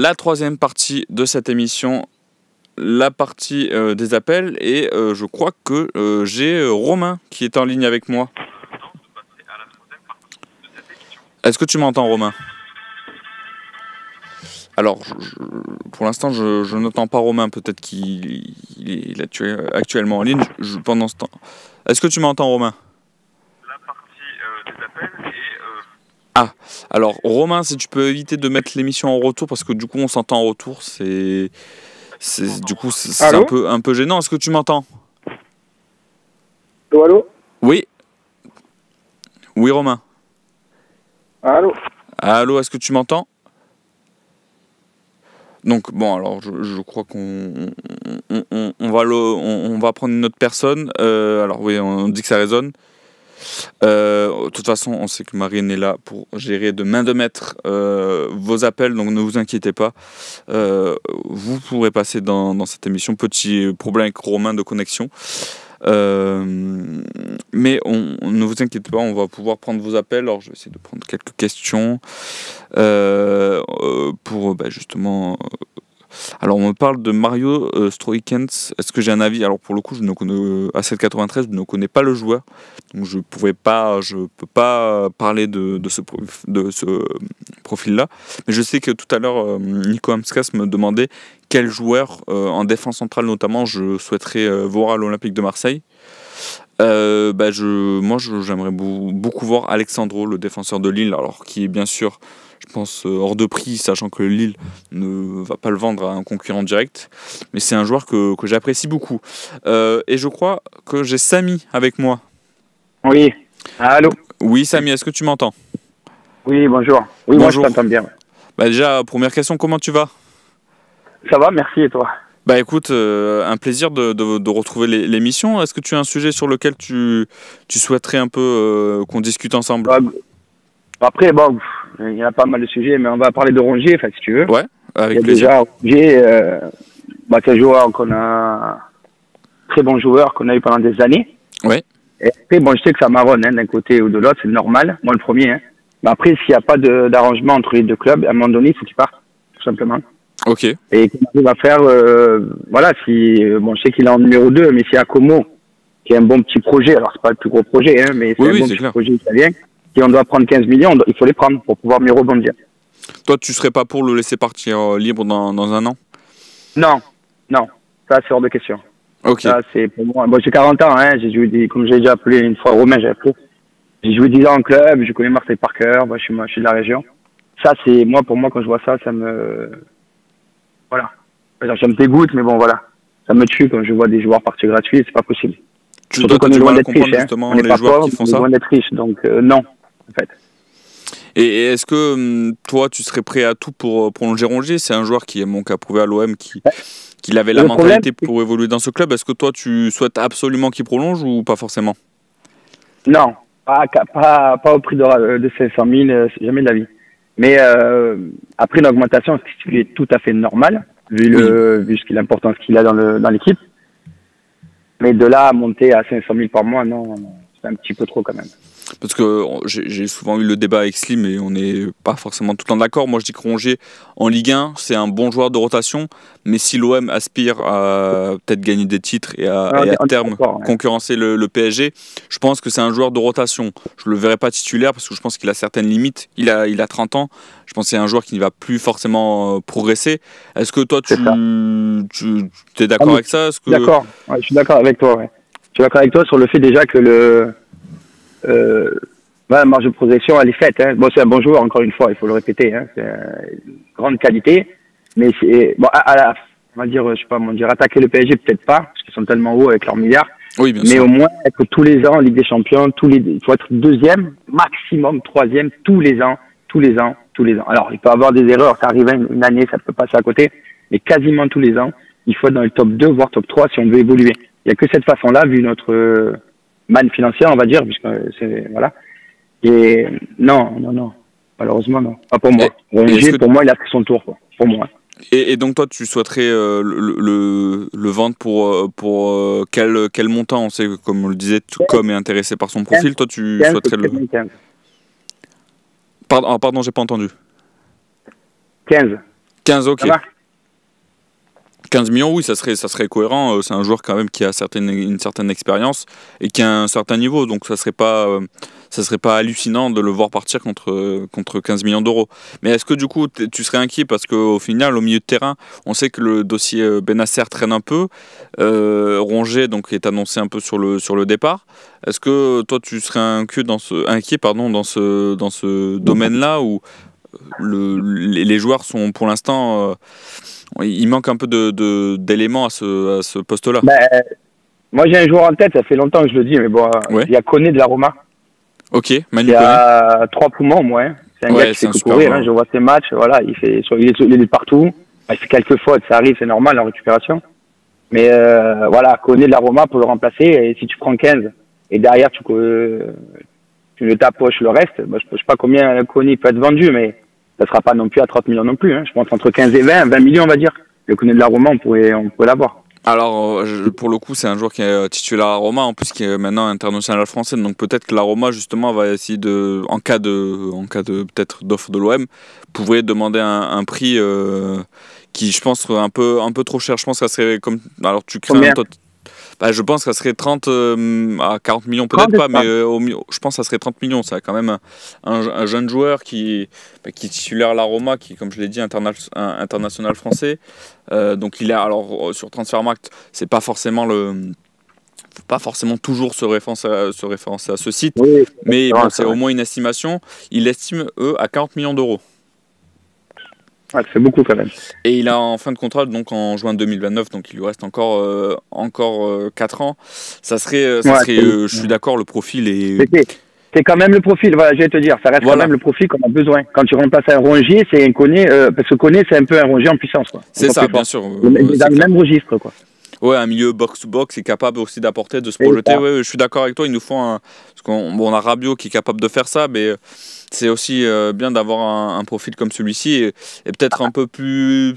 la troisième partie de cette émission, la partie des appels, et je crois que j'ai Romain qui est en ligne avec moi. Est-ce que tu m'entends, Romain? Alors, pour l'instant, je n'entends pas Romain, peut-être qu'il est actuellement en ligne pendant ce temps. Est-ce que tu m'entends, Romain? La partie des appels et... Ah, alors Romain, si tu peux éviter de mettre l'émission en retour, parce que du coup on s'entend en retour, c'est un peu gênant. Est-ce que tu m'entends? Allô, allô? Oui. Oui, Romain. Allô? Allô, est-ce que tu m'entends? Donc bon, alors je crois qu'on va prendre une autre personne. Alors oui, on dit que ça résonne. De toute façon, on sait que Marine est là pour gérer de main de maître vos appels, donc ne vous inquiétez pas. Vous pourrez passer dans cette émission. Petit problème avec Romain de connexion. Mais ne vous inquiétez pas, on va pouvoir prendre vos appels. Alors je vais essayer de prendre quelques questions pour justement... Alors on me parle de Mario Stroikens. Est-ce que j'ai un avis? Alors pour le coup, je ne connais à 793, je ne connais pas le joueur, donc je peux pas parler de ce profil-là. Mais je sais que tout à l'heure, Nico Amskas me demandait quel joueur en défense centrale notamment je souhaiterais voir à l'Olympique de Marseille. Moi j'aimerais beaucoup voir Alexandro, le défenseur de Lille, alors qui est bien sûr, je pense, hors de prix, sachant que Lille ne va pas le vendre à un concurrent direct. Mais c'est un joueur que j'apprécie beaucoup. Et je crois que j'ai Samy avec moi. Oui. Allô? Oui, Samy, est-ce que tu m'entends? Oui, bonjour. Oui, bonjour. Moi je t'entends bien. Déjà, première question, comment tu vas? Ça va, merci, et toi? Bah écoute, un plaisir de retrouver l'émission. Est-ce que tu as un sujet sur lequel tu souhaiterais un peu qu'on discute ensemble? Après, bon, il y a pas mal de sujets, mais on va parler de Rongier, si tu veux. Ouais, avec plaisir. Déjà, Rongier, c'est un joueur très bon joueur qu'on a eu pendant des années. Ouais. Et après, bon, je sais que ça marronne d'un côté ou de l'autre, c'est normal. Moi, le premier. Mais après, s'il n'y a pas d'arrangement entre les deux clubs, à un moment donné, il faut qu'il parte, tout simplement. Ok. Et qu'il va faire, je sais qu'il est en numéro 2, mais s'il y a Como, qui est un bon petit projet, alors c'est pas le plus gros projet, mais c'est un bon petit projet italien, si on doit prendre 15 millions, il faut les prendre pour pouvoir mieux rebondir. Toi, tu serais pas pour le laisser partir libre dans un an? Non, ça c'est hors de question. Ok. Ça c'est pour moi. Bon, j'ai 40 ans, j'ai joué comme j'ai déjà appelé une fois Romain, j'ai joué 10 ans en club, je connais Marseille par cœur, moi je suis de la région. Ça c'est pour moi quand je vois ça, ça me ça me dégoûte, mais bon voilà, ça me tue quand je vois des joueurs partir gratuits, c'est pas possible. Surtout qu'on est loin d'être riche, justement, les joueurs qui font ça. On est loin d'être riche, donc non, en fait. Et est-ce que toi, tu serais prêt à tout pour prolonger Rongier? C'est un joueur qui a prouvé à l'OM qu'il avait la mentalité pour évoluer dans ce club. Est-ce que toi, tu souhaites absolument qu'il prolonge ou pas forcément? Non, pas au prix de 500 000, jamais de la vie. Mais après une augmentation, ce qui est tout à fait normal, vu l'importance qu'il a dans l'équipe. Mais de là à monter à 500 000 par mois, non, c'est un petit peu trop quand même. Parce que j'ai souvent eu le débat avec Slim et on n'est pas forcément tout le temps d'accord. Moi, je dis que Rongier, en Ligue 1, c'est un bon joueur de rotation. Mais si l'OM aspire à peut-être gagner des titres et à terme concurrencer le PSG, je pense que c'est un joueur de rotation. Je ne le verrai pas titulaire parce que je pense qu'il a certaines limites. Il a 30 ans. Je pense que c'est un joueur qui ne va plus forcément progresser. Est-ce que toi, tu es d'accord avec ça? D'accord, je suis d'accord avec toi. Ouais. Je suis d'accord avec toi sur le fait déjà que la marge de progression, elle est faite. Bon, c'est un bon joueur, encore une fois, il faut le répéter. C'est une grande qualité. Mais bon, on va dire, attaquer le PSG, peut-être pas, parce qu'ils sont tellement hauts avec leurs milliards. Oui, bien mais sûr. Au moins, être tous les ans en Ligue des Champions, il faut être deuxième, maximum troisième, tous les ans. Alors, il peut y avoir des erreurs, ça arrive une année, ça peut passer à côté, mais quasiment tous les ans, il faut être dans le top 2, voire top 3 si on veut évoluer. Il n'y a que cette façon-là, vu notre manne financière, on va dire, puisque c'est, voilà. Et non, malheureusement, non. Pas pour moi. Rongier, pour moi, il a fait son tour, quoi. Pour moi. Et donc toi, tu souhaiterais le vendre pour quel montant? On sait que, comme on le disait, Comme est intéressé par son profil. Toi, tu souhaiterais le... 15. Pardon, j'ai pas entendu. 15. 15, ok. Ça va? 15 millions, oui, ça serait cohérent. C'est un joueur quand même qui a une certaine expérience et qui a un certain niveau. Donc ça serait pas hallucinant de le voir partir contre 15 millions d'euros. Mais est-ce que du coup, tu serais inquiet parce qu'au final, au milieu de terrain, on sait que le dossier Bennacer traîne un peu. Rongier donc, est annoncé un peu sur le départ. Est-ce que toi, tu serais inquiet dans ce domaine-là où les joueurs sont pour l'instant... il manque un peu d'éléments à ce poste-là. Moi, j'ai un joueur en tête, ça fait longtemps que je le dis, mais bon, ouais. il y a Koné de la Roma. Ok, Manu Il a 3 poumons, moi. Hein. C'est un gars qui fait que courir, hein, je vois ses matchs, voilà, il est partout. Il fait quelques fautes, ça arrive, c'est normal en récupération. Mais voilà, Koné de la Roma pour le remplacer, et si tu prends 15, et derrière tu le tapoches le reste, je ne sais pas combien Koné peut être vendu, mais ça sera pas non plus à 30 millions non plus. Hein. Je pense entre 15 et 20 millions, on va dire. Le Koné de la Roma, on pourrait l'avoir. Alors, pour le coup, c'est un joueur qui est titulaire à Roma, en plus qui est maintenant international français. Donc peut-être que la Roma, justement, va essayer en cas de peut-être d'offre de l'OM, pourrait demander un prix qui, je pense, serait un peu trop cher. Je pense que ça serait comme... Alors, tu crées je pense que ça serait 30 à 40 millions, peut-être pas, mais je pense que ça serait 30 millions. C'est quand même un jeune joueur qui est titulaire à la Roma, qui, comme je l'ai dit, international français. Donc il est, alors sur Transfermarkt, c'est pas forcément toujours se référencer à ce site, oui, mais bon, c'est au moins une estimation. Il estime, eux, à 40 millions d'euros. Ouais, c'est beaucoup quand même. Et il a en fin de contrat donc en juin 2029, donc il lui reste encore 4 ans. Ça serait je suis d'accord, le profil est... C'est quand même le profil, voilà, je vais te dire, ça reste quand même le profil qu'on a besoin. Quand tu remplaces un Rongier, c'est un Koné, parce que Koné, c'est un peu un Rongier en puissance, quoi. C'est ça, bien sûr. Dans le même registre, quoi. Ouais, un milieu box-to-box est capable aussi d'apporter, de se projeter. Ouais, je suis d'accord avec toi, il nous faut parce qu'on a Rabiot qui est capable de faire ça, mais c'est aussi bien d'avoir un profil comme celui-ci et peut-être un peu plus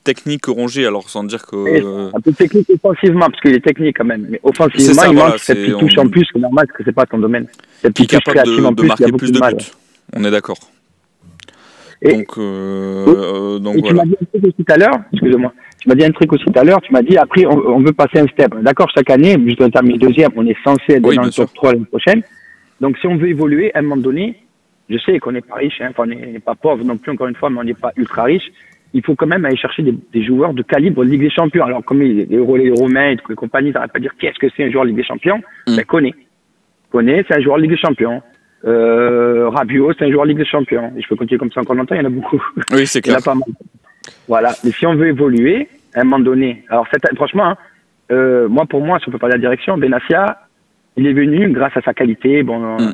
technique que Rongier, alors sans dire que... Un peu technique offensivement, parce qu'il est technique quand même, mais offensivement, il manque cette petite touche en plus, c'est normal, parce que c'est pas ton domaine. Qui est capable de marquer plus de buts, on est d'accord. Donc tu m'as dit un truc aussi tout à l'heure, excusez-moi, tu m'as dit un truc aussi tout à l'heure, tu m'as dit après on veut passer un step. D'accord, chaque année, juste on termine deuxième, on est censé être dans le top 3 l'année prochaine. Donc si on veut évoluer, à un moment donné, je sais qu'on n'est pas riche, hein, on n'est pas pauvre non plus encore une fois, mais on n'est pas ultra riche. Il faut quand même aller chercher des joueurs de calibre Ligue des Champions. Alors comme les Romains et compagnie, ça ne va pas dire qu'est-ce que c'est un joueur Ligue des Champions, ben Koné, c'est un joueur Ligue des Champions. Rabiot, c'est un joueur Ligue des Champions. Et je peux continuer comme ça encore longtemps, il y en a beaucoup. Oui, c'est clair. Il y en a pas mal. Voilà. Mais si on veut évoluer, à un moment donné, alors franchement, pour moi, si on peut parler de la direction, Bennacer, il est venu grâce à sa qualité,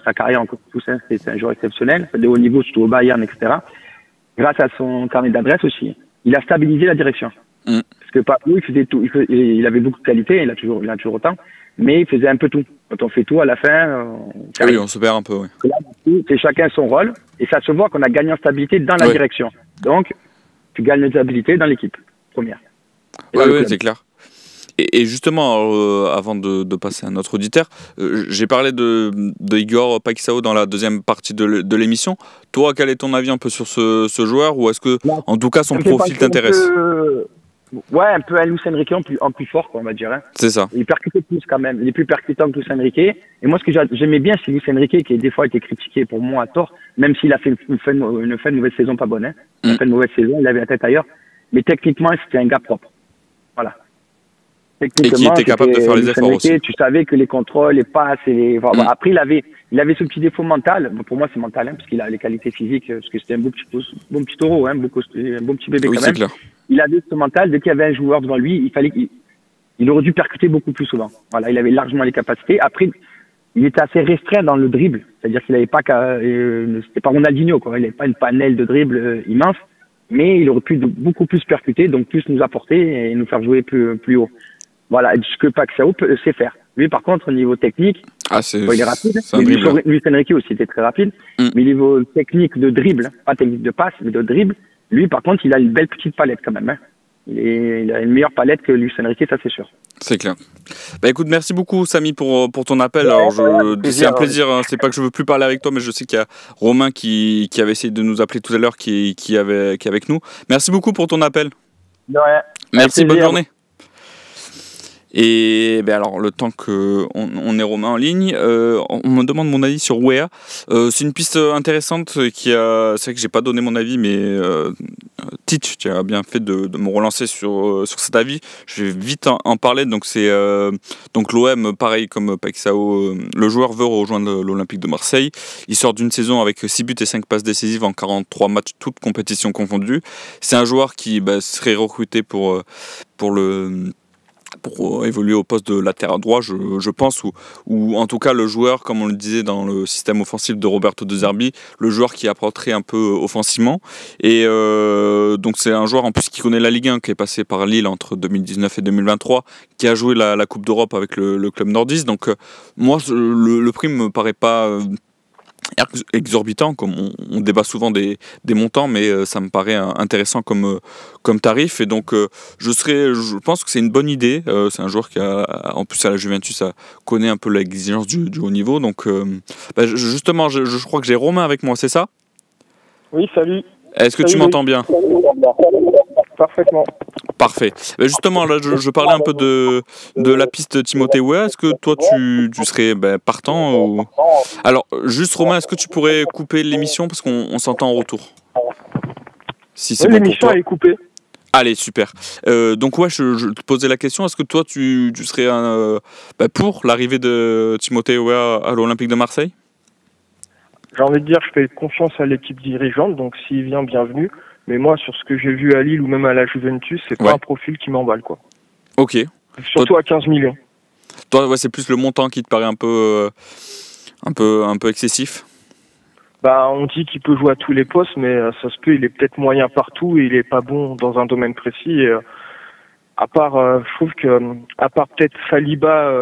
sa carrière en tout ça, c'est un joueur exceptionnel, de haut niveau, surtout au Bayern, etc. Grâce à son carnet d'adresse aussi, il a stabilisé la direction. Parce que Pablo, il faisait tout. Il avait beaucoup de qualité, il a toujours autant. Mais il faisait un peu tout. Quand on fait tout, à la fin, on se perd un peu, oui. C'est chacun son rôle, et ça se voit qu'on a gagné en stabilité dans la direction. Donc, tu gagnes en stabilité dans l'équipe, première. Oui, c'est clair. Et justement, avant de passer à notre auditeur, j'ai parlé de Igor Paixão dans la deuxième partie de l'émission. Toi, quel est ton avis un peu sur ce joueur, ou est-ce que, en tout cas, son profil t'intéresse? Ouais, un peu à Luis Enrique en plus fort, quoi, on va dire. Hein. C'est ça. Il percute plus quand même. Il est plus percutant que Luis Enrique. Et moi, ce que j'aimais bien, c'est Luis Enrique, qui des fois a été critiqué pour moi à tort, même s'il a fait une mauvaise saison pas bonne. Hein. Il a fait une mauvaise saison, il avait la tête ailleurs. Mais techniquement, c'était un gars propre. Voilà. Et qui était capable de faire les efforts aussi. Tu savais que les contrôles, les passes, après il avait ce petit défaut mental. Bon, pour moi, c'est mental, hein, parce qu'il a les qualités physiques, parce que c'était un bon petit taureau, hein, un bon petit bébé quand même. Clair. Il avait ce mental, dès qu'il y avait un joueur devant lui, il aurait dû percuter beaucoup plus souvent. Voilà, il avait largement les capacités. Après, il était assez restreint dans le dribble, c'est-à-dire qu'il n'avait pas c'était pas Ronaldinho, quoi. Il n'avait pas une panelle de dribble immense, mais il aurait pu beaucoup plus percuter, donc plus nous apporter et nous faire jouer plus haut. Voilà, ce que Paixão sait faire. Lui, par contre, au niveau technique, il est rapide. Luis Enrique aussi était très rapide, mais au niveau technique de dribble, pas technique de passe, mais de dribble, lui, par contre, il a une belle petite palette quand même. Hein. Il a une meilleure palette que Luis Enrique, ça c'est sûr. C'est clair. Bah écoute, merci beaucoup Samy pour ton appel. Alors c'est un plaisir, hein. C'est pas que je veux plus parler avec toi, mais je sais qu'il y a Romain qui avait essayé de nous appeler tout à l'heure qui est avec nous. Merci beaucoup pour ton appel. De rien. Merci, bonne journée. Et ben alors, le temps qu'on ait Romain en ligne, on me demande mon avis sur Weah. C'est une piste intéressante c'est vrai que j'ai pas donné mon avis, mais Titch, tu as bien fait de me relancer sur cet avis. Je vais vite en parler. Donc c'est donc l'OM, pareil comme Paixão, le joueur veut rejoindre l'Olympique de Marseille. Il sort d'une saison avec 6 buts et 5 passes décisives en 43 matchs, toutes compétitions confondues. C'est un joueur qui serait recruté pour évoluer au poste de latéral droit, je pense, ou en tout cas le joueur, comme on le disait dans le système offensif de Roberto De Zerbi, le joueur qui apporterait un peu offensivement. Et donc c'est un joueur en plus qui connaît la Ligue 1, qui est passé par Lille entre 2019 et 2023, qui a joué la Coupe d'Europe avec le club nordiste. Donc moi, le prix me paraît pas exorbitant, comme on débat souvent des montants, mais ça me paraît intéressant comme tarif, et donc je pense que c'est une bonne idée. C'est un joueur qui en plus à la Juventus connaît un peu l'exigence du haut niveau, donc justement je crois que j'ai Romain avec moi, c'est ça? Oui, salut. Est-ce que tu m'entends bien? Parfaitement. Parfait. Justement, là, je parlais un peu de la piste Timothée Weah. Est-ce que toi, tu serais partant ou... Alors, juste Romain, est-ce que tu pourrais couper l'émission parce qu'on s'entend en retour? Si c'est bon pour l'émission toi. est coupée. Allez, super. Donc ouais, je te posais la question. Est-ce que toi, tu serais pour l'arrivée de Timothée Weah à l'Olympique de Marseille? J'ai envie de dire, je fais confiance à l'équipe dirigeante, donc s'il vient, bienvenue. Mais moi, sur ce que j'ai vu à Lille ou même à la Juventus, c'est pas un profil qui m'emballe, quoi. Ok. Surtout à 15 millions. Toi, c'est plus le montant qui te paraît un peu excessif. On dit qu'il peut jouer à tous les postes, mais ça se peut, il est peut-être moyen partout et il est pas bon dans un domaine précis. Et, à part, je trouve que, à part peut-être Saliba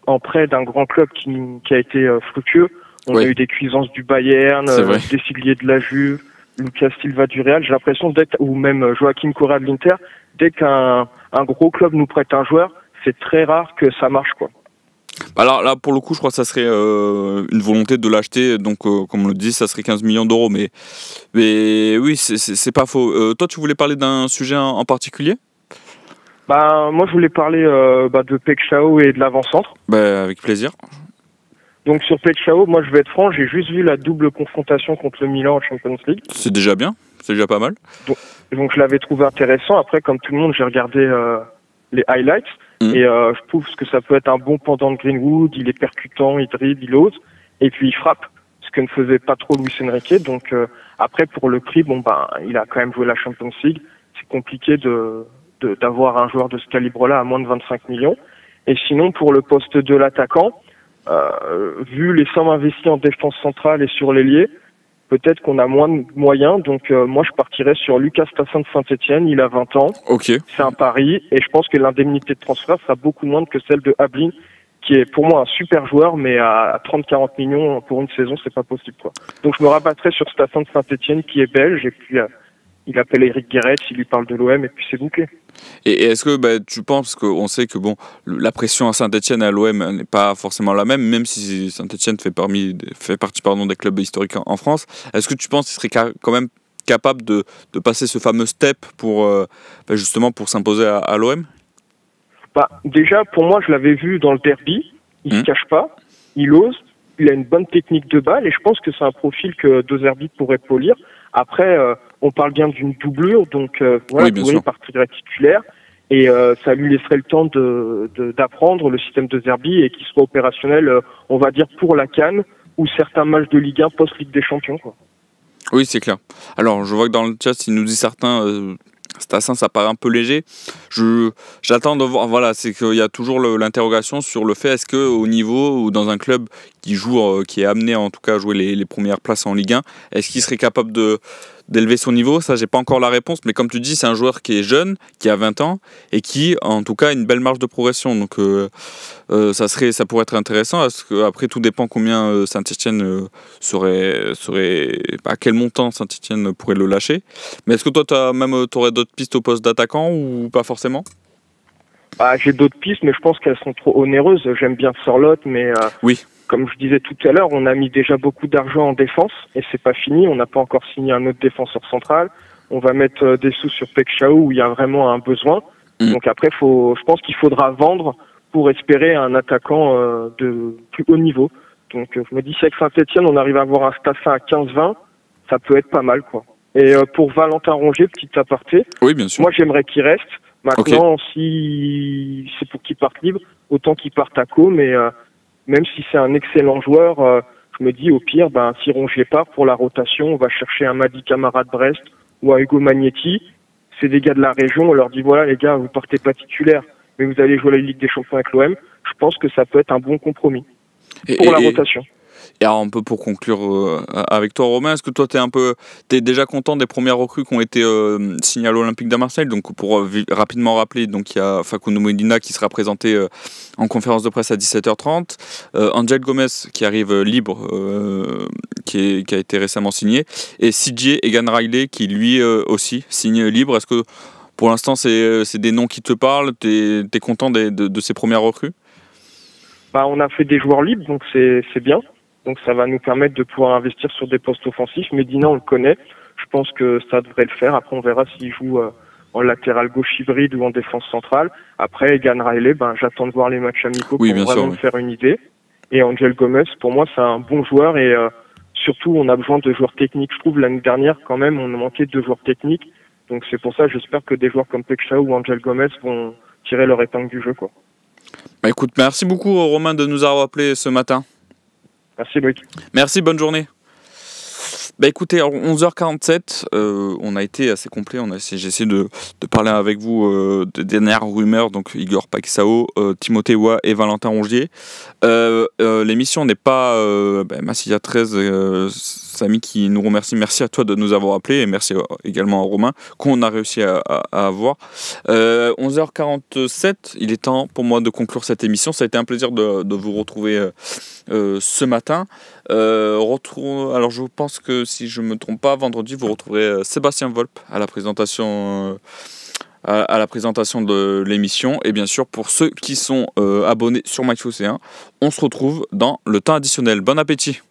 en prêt d'un grand club qui a été fructueux, on a eu des cuisances du Bayern, des Siglier de la Juve, Lucas Silva du Real. J'ai l'impression ou même Joaquim Correa de l'Inter, dès qu'un gros club nous prête un joueur, c'est très rare que ça marche, quoi. Alors là, pour le coup, je crois que ça serait une volonté de l'acheter. Donc, comme on le dit, ça serait 15 millions d'euros. Mais oui, c'est pas faux. Toi, tu voulais parler d'un sujet en particulier? Moi, je voulais parler de Paixão et de l'avant-centre. Avec plaisir. Donc sur Paixão, moi je vais être franc, j'ai juste vu la double confrontation contre le Milan en Champions League. C'est déjà bien, c'est déjà pas mal. Donc je l'avais trouvé intéressant. Après, comme tout le monde, j'ai regardé les highlights et je trouve que ça peut être un bon pendant de Greenwood. Il est percutant, il dribble, il ose et puis il frappe, ce que ne faisait pas trop Luis Enrique. Donc après, pour le prix, il a quand même joué la Champions League. C'est compliqué d'avoir un joueur de ce calibre-là à moins de 25 millions. Et sinon, pour le poste de l'attaquant, vu les sommes investies en défense centrale et sur l'ailier, peut-être qu'on a moins de moyens. Donc moi, je partirais sur Lucas Tassin de Saint-Etienne. Il a 20 ans. Okay. C'est un pari. Et je pense que l'indemnité de transfert sera beaucoup moindre que celle de Ablin, qui est pour moi un super joueur, mais à 30-40 millions pour une saison, c'est pas possible, quoi. Donc je me rabattrais sur Tassin de Saint-Etienne, qui est belge, et puis il appelle Eric Guéret, il lui parle de l'OM, et puis c'est bouclé. Et est-ce que tu penses, parce qu'on sait que la pression à Saint-Etienne et à l'OM n'est pas forcément la même si Saint-Etienne fait partie des clubs historiques en France, est-ce que tu penses qu'il serait quand même capable de passer ce fameux step pour justement pour s'imposer à l'OM? Déjà, pour moi, je l'avais vu dans le derby, il se cache pas, il ose, il a une bonne technique de balle, et je pense que c'est un profil que De Zerbi pourrait polir. Après, on parle bien d'une doublure, donc il partirait titulaire et ça lui laisserait le temps d'apprendre le système de Zerbi et qu'il soit opérationnel, on va dire, pour la CAN ou certains matchs de Ligue 1 post-Ligue des Champions, quoi. Oui, c'est clair. Alors, je vois que dans le chat, il nous dit certains... Tassin, ça paraît un peu léger. J'attends de voir. Voilà, c'est qu'il y a toujours l'interrogation sur le fait est-ce que au niveau ou dans un club qui joue, qui est amené en tout cas à jouer les premières places en Ligue 1, est-ce qu'il serait capable d'élever son niveau? Ça, j'ai pas encore la réponse, mais comme tu dis, c'est un joueur qui est jeune, qui a 20 ans et qui, en tout cas, a une belle marge de progression. Donc, ça pourrait être intéressant. Parce que après, tout dépend combien Saint-Etienne serait à quel montant Saint-Etienne pourrait le lâcher. Mais est-ce que toi, t'aurais d'autres pistes au poste d'attaquant ou pas forcément? J'ai d'autres pistes, mais je pense qu'elles sont trop onéreuses. J'aime bien Sorloth, mais Oui. comme je disais tout à l'heure, on a mis déjà beaucoup d'argent en défense et c'est pas fini. On n'a pas encore signé un autre défenseur central. On va mettre des sous sur Pek Chao où il y a vraiment un besoin. Donc après, je pense qu'il faudra vendre pour espérer un attaquant de plus haut niveau. Donc je me dis si avec Saint-Etienne, on arrive à avoir un Staffin à 15-20, ça peut être pas mal, quoi. Et pour Valentin Rongier, petit aparté, Oui, bien sûr. moi j'aimerais qu'il reste. Maintenant, si c'est pour qu'il parte libre, autant qu'il parte à Co, mais même si c'est un excellent joueur, je me dis au pire, si Rongier part pour la rotation, on va chercher un Madi Camara de Brest ou un Hugo Magnetti. C'est des gars de la région, on leur dit voilà les gars, vous partez pas titulaire, mais vous allez jouer la Ligue des Champions avec l'OM. Je pense que ça peut être un bon compromis pour la rotation. Et alors un peu pour conclure avec toi Romain, est-ce que toi t'es déjà content des premières recrues qui ont été signées à l'Olympique de Marseille? Donc pour rapidement rappeler, donc il y a Facundo Medina qui sera présenté en conférence de presse à 17h30, Angel Gomez qui arrive libre, qui a été récemment signé, et CJ Egan Riley qui lui aussi signe libre. Est-ce que pour l'instant c'est des noms qui te parlent? T'es content de ces premières recrues? On a fait des joueurs libres, donc c'est bien. Donc ça va nous permettre de pouvoir investir sur des postes offensifs. Medina, on le connaît. Je pense que ça devrait le faire. Après, on verra s'il joue en latéral gauche hybride ou en défense centrale. Après, Egan Riley, j'attends de voir les matchs amicaux pour vraiment me faire une idée. Et Angel Gomez, pour moi, c'est un bon joueur et surtout, on a besoin de joueurs techniques. Je trouve l'année dernière, quand même, on a manqué de joueurs techniques. Donc c'est pour ça, j'espère que des joueurs comme Pek Chao ou Angel Gomez vont tirer leur épingle du jeu, quoi. Écoute, merci beaucoup Romain de nous avoir appelé ce matin. Merci Loïc. Merci, bonne journée. Écoutez, 11h47, on a été assez complet. J'ai essayé de parler avec vous des dernières rumeurs, donc Igor Paquisao, Timothée Wa et Valentin Rongier. L'émission n'est pas Massilia 13, Samy qui nous remercie. Merci à toi de nous avoir appelés et merci également à Romain qu'on a réussi à avoir. 11h47, il est temps pour moi de conclure cette émission. Ça a été un plaisir de vous retrouver ce matin. Alors je pense que si je ne me trompe pas, vendredi vous retrouverez Sébastien Volpe à la présentation de l'émission. Et bien sûr pour ceux qui sont abonnés sur MyFoot1, on se retrouve dans le temps additionnel. Bon appétit.